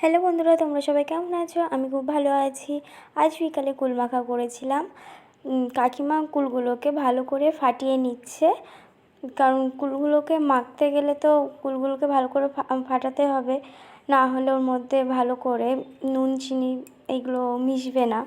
Hello বন্ধুরা, তোমরা সবাই কেমন আছো? আমি খুব ভালো আছি। আজ বিকালে কুল মাখা করেছিলাম। কাকিমা কুলগুলোকে ভালো করে ফাটিয়ে নিচ্ছে, কারণ কুলগুলোকে মাখতে গেলে তো কুলগুলোকে ভালো করে ফাটাতে হবে, না হলে ওর মধ্যে ভালো করে নুন চিনি এইগুলো মিশবে না।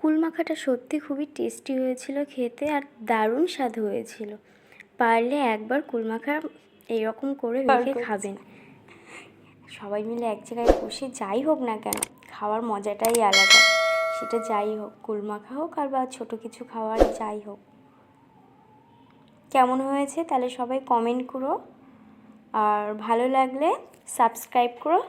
কুল মাখাটা সত্যি খুবই টেস্টি হয়েছিল খেতে, আর দারুণ স্বাদ হয়েছিল। পারলে একবার কুল মাখা এইরকম করে মেখে খাবেন। সবাই মিলে এক জায়গায় বসে যাই হোক না কেন, খাওয়ার মজাটাই আলাদা। সেটা যাই হোক, কুল মাখা হোক আর বা ছোটো কিছু খাওয়ার যাই হোক। কেমন হয়েছে তাহলে সবাই কমেন্ট করো, আর ভালো লাগলে সাবস্ক্রাইব করো।